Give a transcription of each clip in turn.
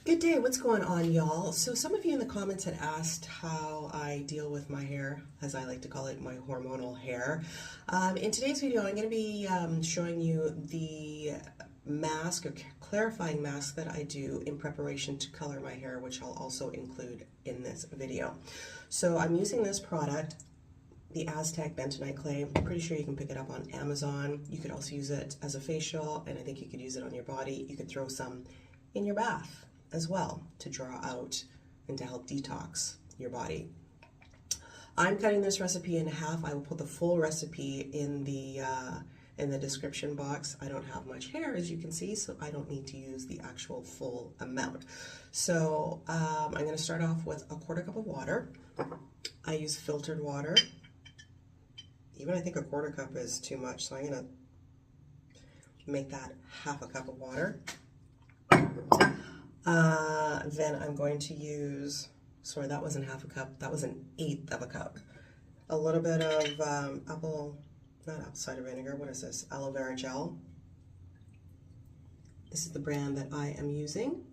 Good day, what's going on, y'all? So some of you in the comments had asked how I deal with my hair, as I like to call it, my hormonal hair. In today's video, I'm going to be showing you the mask or clarifying mask that I do in preparation to color my hair, which I'll also include in this video. So I'm using this product, the Aztec Bentonite Clay. I'm pretty sure you can pick it up on Amazon. You could also use it as a facial, and I think you could use it on your body. You could throw some in your bath as well to draw out and to help detox your body. I'm cutting this recipe in half. I will put the full recipe in the description box. I don't have much hair, as you can see, so I don't need to use the actual full amount. So I'm going to start off with a 1/4 cup of water. I use filtered water. Even I think a 1/4 cup is too much, so I'm going to make that 1/2 cup of water. Then I'm going to use, sorry, that wasn't 1/2 cup, that was 1/8 cup. A little bit of not apple cider vinegar, what is this? Aloe vera gel. This is the brand that I am using.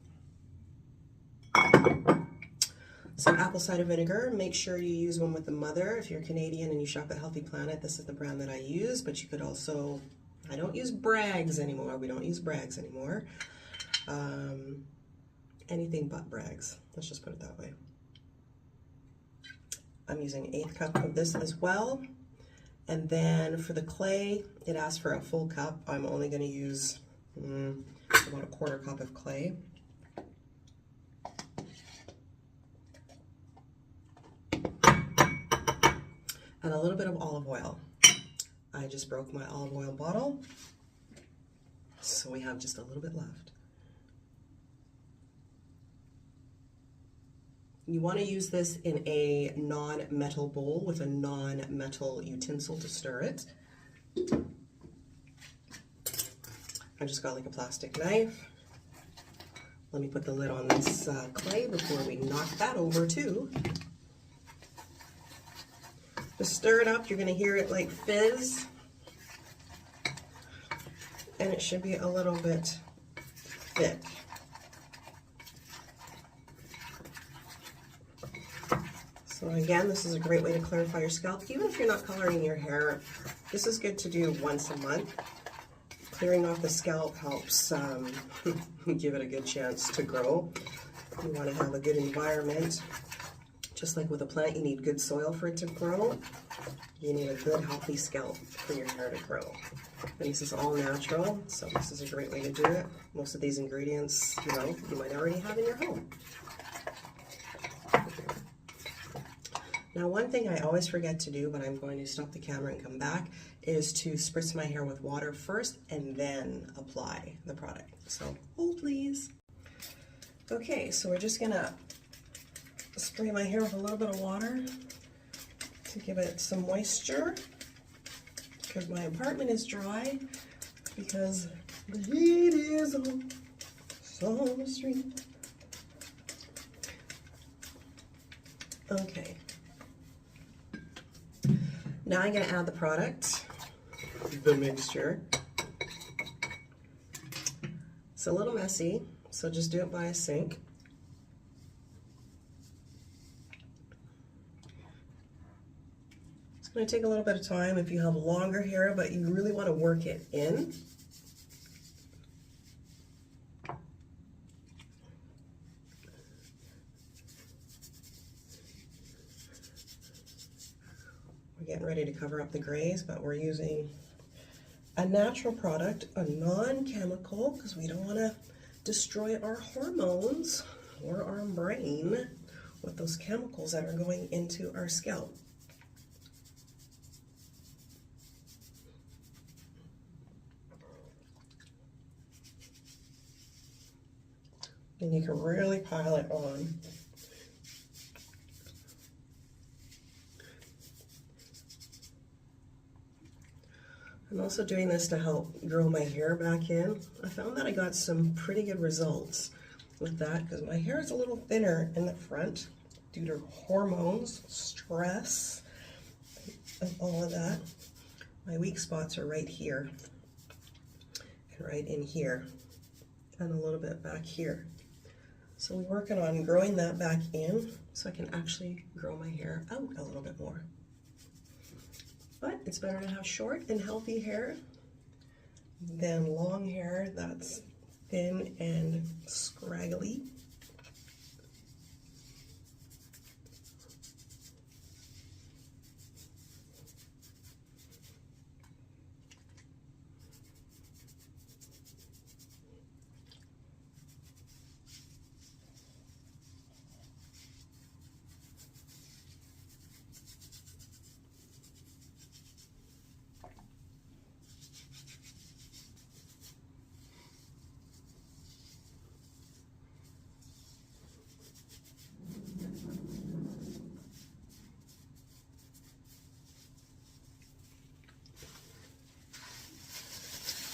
Some apple cider vinegar. Make sure you use one with the mother. If you're Canadian and you shop at Healthy Planet, this is the brand that I use, but you could also, I don't use Bragg's anymore. We don't use Bragg's anymore. Anything but Bragg's. Let's just put it that way. I'm using 1/8 cup of this as well. And then for the clay, it asks for a full cup. I'm only going to use about a 1/4 cup of clay. And a little bit of olive oil. I just broke my olive oil bottle, so we have just a little bit left. You want to use this in a non-metal bowl with a non-metal utensil to stir it. I just got like a plastic knife. Let me put the lid on this clay before we knock that over too. Just stir it up. You're going to hear it like fizz. And it should be a little bit thick. So again, this is a great way to clarify your scalp. Even if you're not coloring your hair, this is good to do once a month. Clearing off the scalp helps give it a good chance to grow. You want to have a good environment. Just like with a plant, you need good soil for it to grow. You need a good, healthy scalp for your hair to grow. And this is all natural, so this is a great way to do it. Most of these ingredients, you might already have in your home. Now, one thing I always forget to do, but I'm going to stop the camera and come back, is to spritz my hair with water first and then apply the product. So, hold please. Okay, so we're just gonna spray my hair with a little bit of water to give it some moisture, because my apartment is dry, because the heat is on Summer Street. Okay. Now I'm going to add the product, the mixture. It's a little messy, so just do it by a sink. It's going to take a little bit of time if you have longer hair, but you really want to work it in. Getting ready to cover up the grays, but we're using a natural product, a non-chemical, because we don't want to destroy our hormones or our brain with those chemicals that are going into our scalp. And you can really pile it on. I'm also doing this to help grow my hair back in. I found that I got some pretty good results with that because my hair is a little thinner in the front due to hormones, stress, and all of that. My weak spots are right here and right in here and a little bit back here. So we're working on growing that back in so I can actually grow my hair out a little bit more. But it's better to have short and healthy hair than long hair that's thin and scraggly.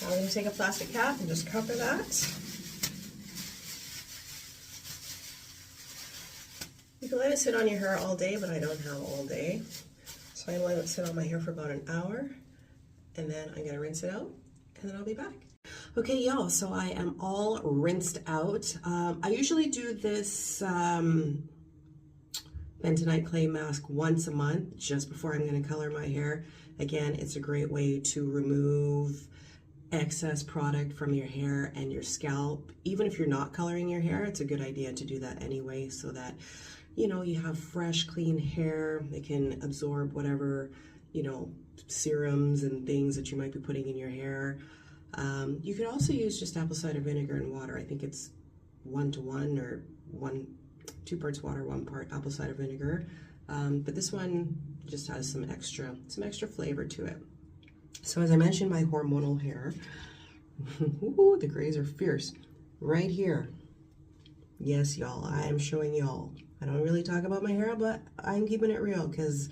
Now we're going to take a plastic cap and just cover that. You can let it sit on your hair all day, but I don't have all day. So I'm going to let it sit on my hair for about an hour, and then I'm going to rinse it out, and then I'll be back. Okay, y'all, so I am all rinsed out. I usually do this Bentonite Clay mask once a month, just before I'm going to color my hair. Again, it's a great way to remove excess product from your hair and your scalp. Even if you're not coloring your hair, it's a good idea to do that anyway, so that, you know, you have fresh, clean hair. It can absorb whatever, you know, serums and things that you might be putting in your hair. You could also use just apple cider vinegar and water. I think it's 1:1 or 2 parts water, 1 part apple cider vinegar. But this one just has some extra flavor to it. So as I mentioned, my hormonal hair, ooh, the grays are fierce, right here. Yes, y'all, I am showing y'all. I don't really talk about my hair, but I'm keeping it real because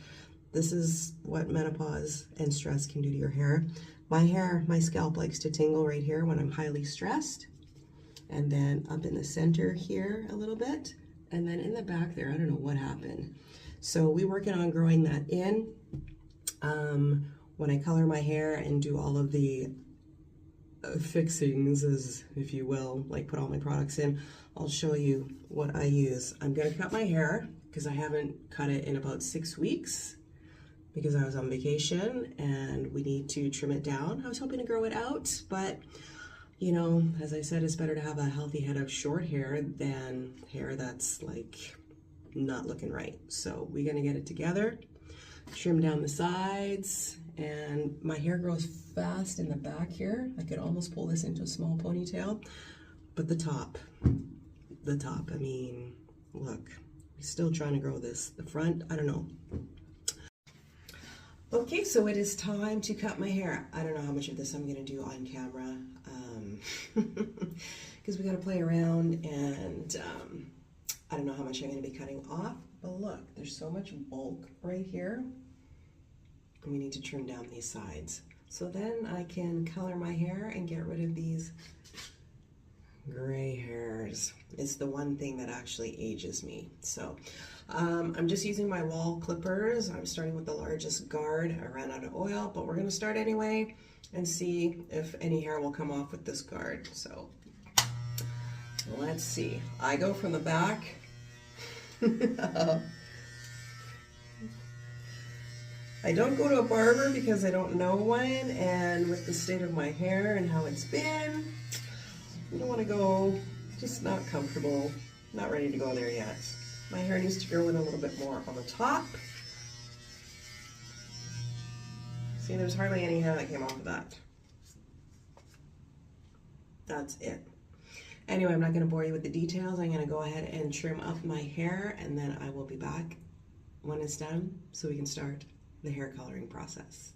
this is what menopause and stress can do to your hair. My scalp likes to tingle right here when I'm highly stressed. And then up in the center here a little bit. And then in the back there, I don't know what happened. So we're working on growing that in. When I color my hair and do all of the fixings, as if you will, like put all my products in, I'll show you what I use. I'm gonna cut my hair because I haven't cut it in about 6 weeks because I was on vacation and we need to trim it down. I was hoping to grow it out, but you know, as I said, it's better to have a healthy head of short hair than hair that's like not looking right. So we're gonna get it together, trim down the sides, and my hair grows fast in the back here. I could almost pull this into a small ponytail, but the top, I mean, look, we're still trying to grow this. The front, I don't know. Okay, so it is time to cut my hair. I don't know how much of this I'm gonna do on camera, because we gotta play around, and I don't know how much I'm gonna be cutting off, but look, there's so much bulk right here. And we need to trim down these sides. So then I can color my hair and get rid of these gray hairs. It's the one thing that actually ages me. So I'm just using my wall clippers. I'm starting with the largest guard. I ran out of oil, but we're gonna start anyway and see if any hair will come off with this guard. So let's see. I go from the back. I don't go to a barber because I don't know one, and with the state of my hair and how it's been, I don't want to go, just not comfortable, not ready to go there yet. My hair needs to grow in a little bit more on the top. See, there's hardly any hair that came off of that. That's it. Anyway, I'm not going to bore you with the details. I'm going to go ahead and trim up my hair, and then I will be back when it's done so we can start the hair coloring process.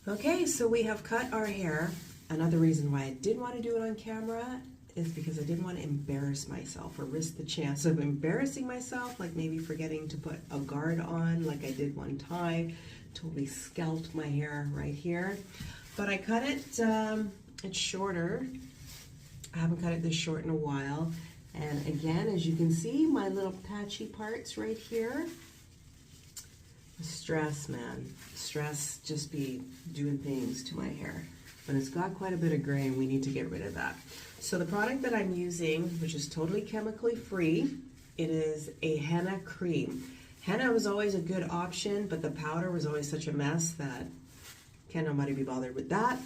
Okay, so we have cut our hair. Another reason why I didn't want to do it on camera is because I didn't want to embarrass myself or risk the chance of embarrassing myself, like maybe forgetting to put a guard on like I did one time. Totally scalped my hair right here. But I cut it, it's shorter. I haven't cut it this short in a while. And again, as you can see, my little patchy parts right here. Stress, man. Stress just be doing things to my hair. But it's got quite a bit of gray and we need to get rid of that. So the product that I'm using, which is totally chemically free, it is a henna cream. Henna was always a good option, but the powder was always such a mess that can't nobody be bothered with that.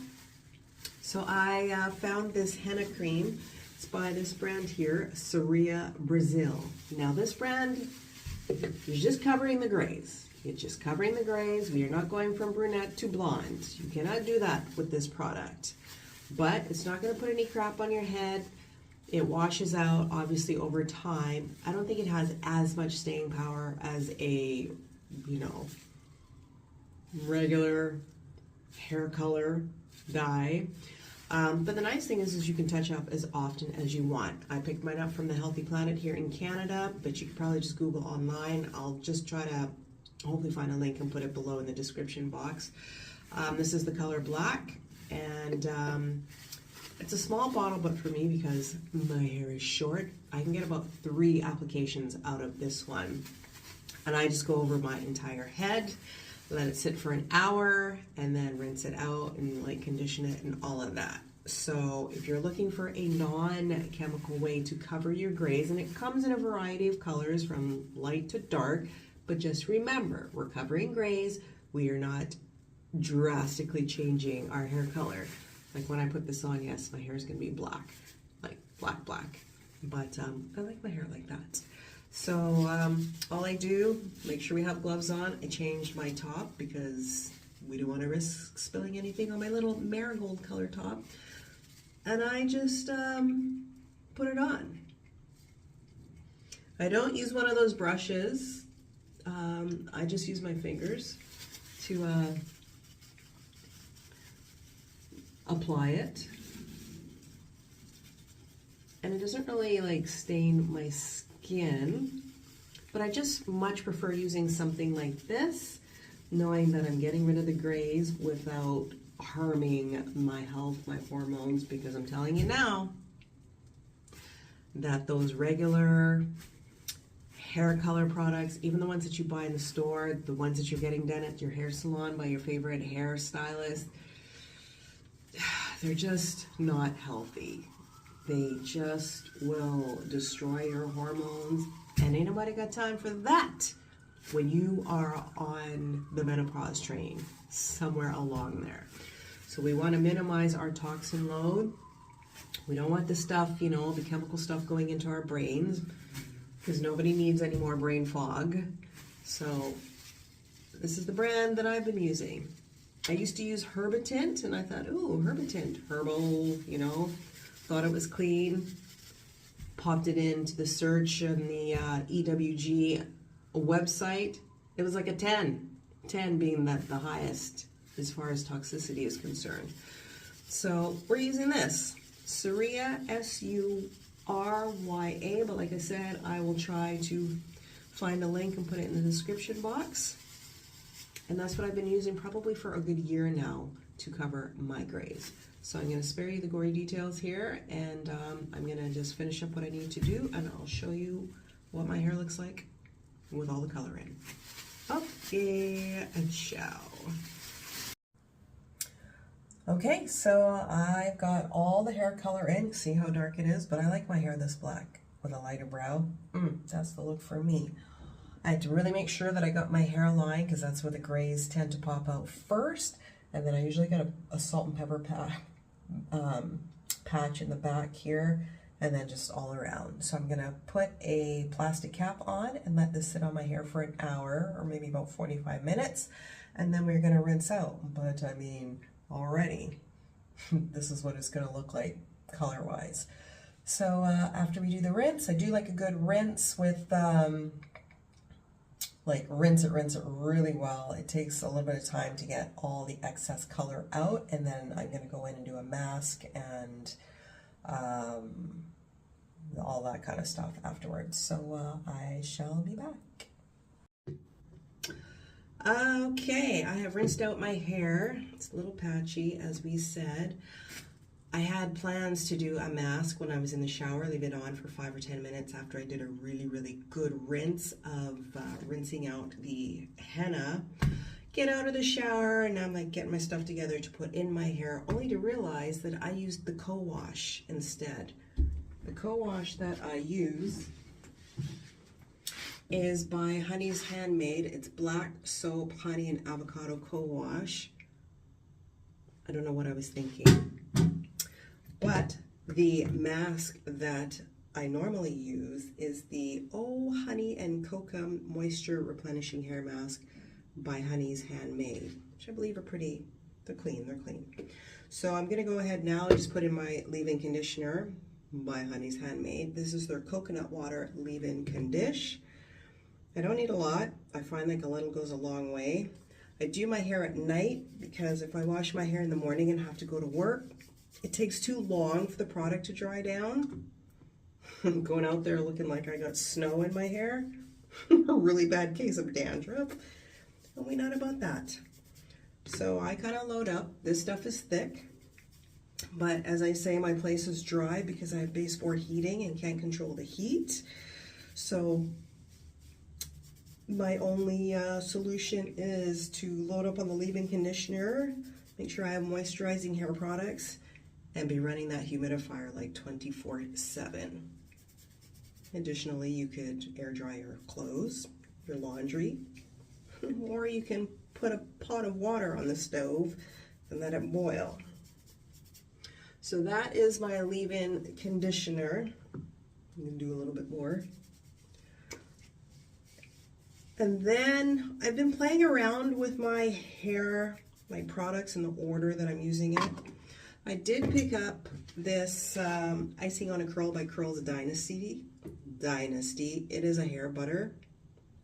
So I found this henna cream. It's by this brand here, Cider Brazil. Now this brand is just covering the grays. It's just covering the grays. We are not going from brunette to blonde. You cannot do that with this product. But it's not going to put any crap on your head. It washes out, obviously, over time. I don't think it has as much staying power as a, regular hair color dye. But the nice thing is you can touch up as often as you want. I picked mine up from the Healthy Planet here in Canada, but you can probably just Google online. I'll just try to hopefully find a link and put it below in the description box. This is the color black, and it's a small bottle, but for me, because my hair is short, I can get about 3 applications out of this one. And I just go over my entire head, let it sit for an hour, and then rinse it out and like condition it and all of that. So if you're looking for a non-chemical way to cover your grays, and it comes in a variety of colors from light to dark, but just remember, we're covering grays. We are not drastically changing our hair color. Like when I put this on, yes, my hair is going to be black, like black. But I like my hair like that. So all I do, make sure we have gloves on. I changed my top because we don't want to risk spilling anything on my little marigold color top. And I just put it on. I don't use one of those brushes. I just use my fingers to apply it, and it doesn't really like stain my skin, but I just much prefer using something like this, knowing that I'm getting rid of the grays without harming my health, my hormones, because I'm telling you now that those regular hair color products, even the ones that you buy in the store, the ones that you're getting done at your hair salon by your favorite hairstylist, they're just not healthy. They just will destroy your hormones, and ain't nobody got time for that when you are on the menopause train somewhere along there. So we want to minimize our toxin load. We don't want the stuff, the chemical stuff going into our brains, because nobody needs any more brain fog. So this is the brand that I've been using. I used to use Herbitint, and I thought, ooh, Herbitint, herbal, thought it was clean. Popped it into the search on the EWG website. It was like a 10. 10 being the highest as far as toxicity is concerned. So we're using this, Surya, S-U-R-Y-A, but like I said, I will try to find a link and put it in the description box. And that's what I've been using probably for a good year now to cover my grays. So I'm going to spare you the gory details here, and I'm going to just finish up what I need to do, and I'll show you what my hair looks like with all the color in. Okay, ciao. Okay, so I've got all the hair color in. See how dark it is? But I like my hair this black with a lighter brow. That's the look for me. I had to really make sure that I got my hairline, because that's where the grays tend to pop out first. And then I usually get a salt and pepper patch in the back here, and then just all around. So I'm going to put a plastic cap on and let this sit on my hair for an hour, or maybe about 45 minutes. And then we're going to rinse out. But I mean, already, this is what it's going to look like color-wise. So after we do the rinse, I do like a good rinse with... rinse it really well. It takes a little bit of time to get all the excess color out, and then I'm going to go in and do a mask and all that kind of stuff afterwards. So I shall be back. Okay, I have rinsed out my hair. It's a little patchy, as we said. I had plans to do a mask when I was in the shower, leave it on for 5 or 10 minutes after I did a really good rinse of rinsing out the henna. get out of the shower and I'm like getting my stuff together to put in my hair, only to realize that I used the co-wash instead. The co-wash that I use is by Honey's Handmade. It's black soap, honey, and avocado co-wash. I don't know what I was thinking. But the mask that I normally use is the Honey and Cocoa Moisture Replenishing Hair Mask by Honey's Handmade, which I believe are pretty, they're clean. So I'm gonna go ahead now and just put in my leave-in conditioner by Honey's Handmade. This is their coconut water leave-in condish. I don't need a lot. I find like a little goes a long way. I do my hair at night because if I wash my hair in the morning and have to go to work, it takes too long for the product to dry down. I'm going out there looking like I got snow in my hair. A really bad case of dandruff. And we not about that. So I kind of load up. This stuff is thick. But as I say, my place is dry because I have baseboard heating and can't control the heat. So my only solution is to load up on the leave-in conditioner, make sure I have moisturizing hair products, and be running that humidifier like 24/7. Additionally, you could air dry your clothes, your laundry, or you can put a pot of water on the stove and let it boil. So that is my leave-in conditioner. I'm going to do a little bit more. And then I've been playing around with my hair, my products in the order that I'm using it. I did pick up this Icing on a Curl by Curls Dynasty. It is a hair butter,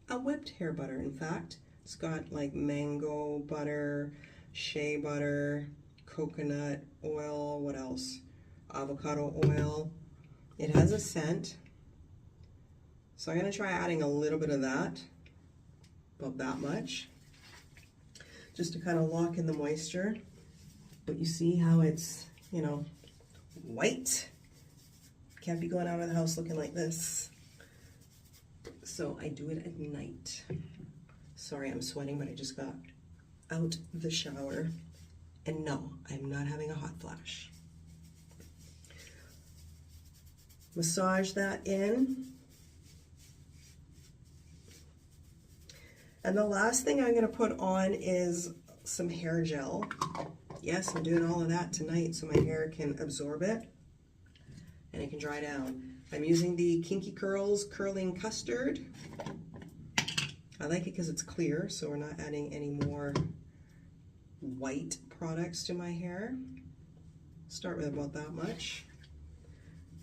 a whipped hair butter in fact. It's got like mango butter, shea butter, coconut oil, what else? Avocado oil. It has a scent. So I'm going to try adding a little bit of that, about that much, just to kind of lock in the moisture. But you see how it's, you know, white. Can't be going out of the house looking like this. So I do it at night. Sorry, I'm sweating, but I just got out the shower. And no, I'm not having a hot flash. Massage that in. And the last thing I'm going to put on is some hair gel. Yes, I'm doing all of that tonight so my hair can absorb it and it can dry down. I'm using the Kinky Curls Curling Custard. I like it because it's clear, so we're not adding any more white products to my hair. Start with about that much.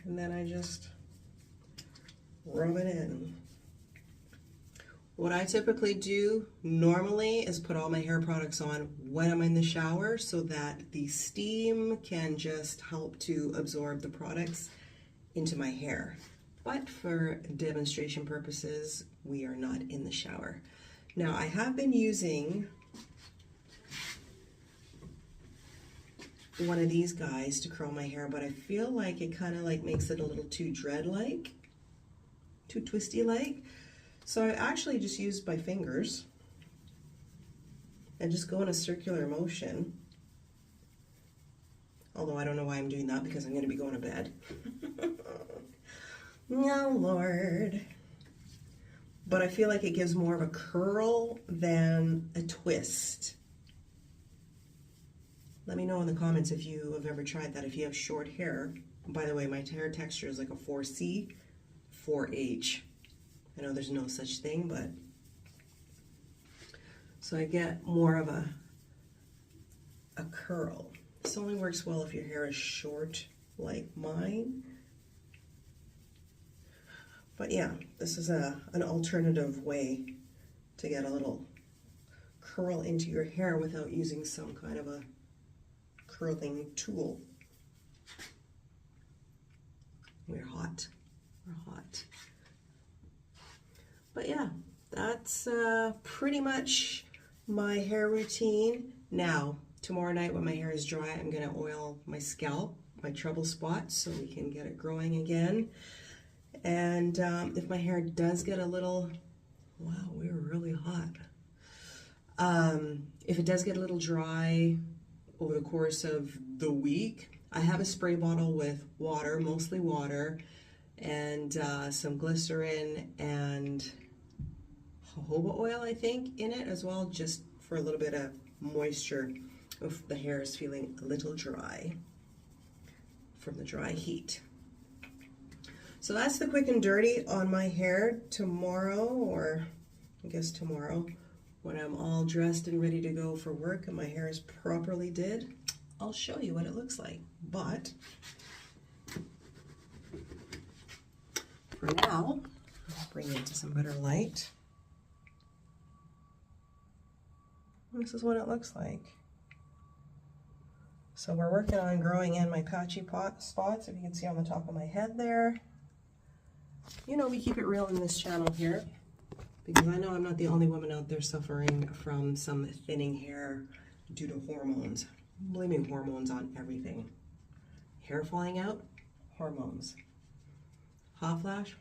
And then I just rub it in. What I typically do normally is put all my hair products on when I'm in the shower so that the steam can just help to absorb the products into my hair. But for demonstration purposes, we are not in the shower. Now I have been using one of these guys to curl my hair, but I feel like it kind of like makes it a little too dread-like, too twisty-like. So I actually just use my fingers and just go in a circular motion. Although I don't know why I'm doing that because I'm going to be going to bed. No, Lord. But I feel like it gives more of a curl than a twist. Let me know in the comments if you have ever tried that, if you have short hair. By the way, my hair texture is like a 4C, 4H. I know there's no such thing, but so I get more of a curl. This only works well if your hair is short like mine. But yeah, this is an alternative way to get a little curl into your hair without using some kind of a curling tool. We're hot. We're hot. But yeah, that's pretty much my hair routine. Now, tomorrow night when my hair is dry, I'm going to oil my scalp, my trouble spots, so we can get it growing again. And if my hair does get a little, wow, we're really hot. If it does get a little dry over the course of the week, I have a spray bottle with water, mostly water, and some glycerin and jojoba oil, I think, in it as well, just for a little bit of moisture if the hair is feeling a little dry from the dry heat. So that's the quick and dirty on my hair. Tomorrow, or I guess tomorrow, when I'm all dressed and ready to go for work and my hair is properly did, I'll show you what it looks like. But for now, I'll bring it into some better light. This is what it looks like. So we're working on growing in my patchy spots, if you can see on the top of my head there. You know, we keep it real in this channel here, because I know I'm not the only woman out there suffering from some thinning hair due to hormones. I'm blaming hormones on everything. Hair falling out, hormones. Hot flash,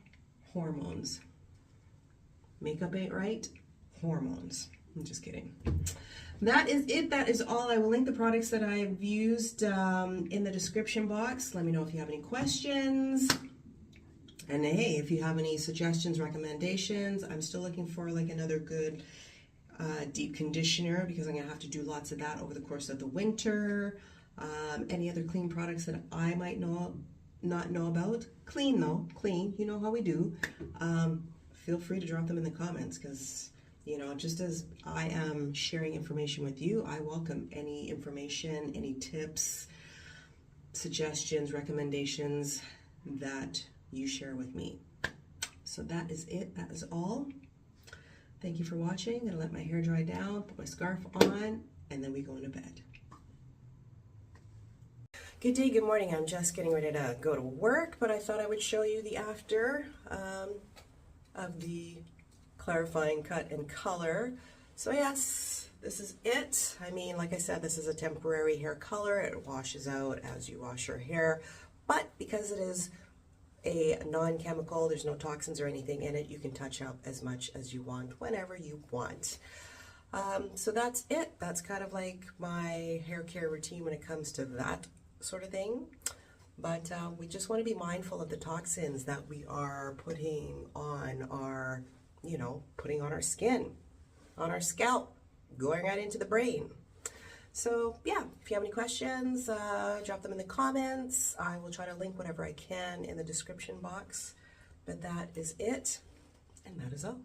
hormones. Makeup ain't right, hormones. I'm just kidding. That is it. That is all. I will link the products that I've used in the description box. Let me know if you have any questions. And hey, if you have any suggestions, recommendations, I'm still looking for like another good deep conditioner, because I'm going to have to do lots of that over the course of the winter. Any other clean products that I might not know about. Clean though, clean. You know how we do. Feel free to drop them in the comments, because you know, just as I am sharing information with you, I welcome any information, any tips, suggestions, recommendations that you share with me. So that is it. That is all. Thank you for watching. I'm gonna let my hair dry down, put my scarf on, and then we go into bed. Good day, good morning. I'm just getting ready to go to work, but I thought I would show you the after of the clarifying cut and color. So yes, this is it. I mean, like I said, this is a temporary hair color. It washes out as you wash your hair, but because it is a non-chemical, there's no toxins or anything in it, you can touch up as much as you want whenever you want. So that's it. That's kind of like my hair care routine when it comes to that sort of thing. But we just want to be mindful of the toxins that we are putting on our, you know, putting on our skin, on our scalp, going right into the brain. So yeah, if you have any questions, drop them in the comments. I will try to link whatever I can in the description box. But that is it, and that is all.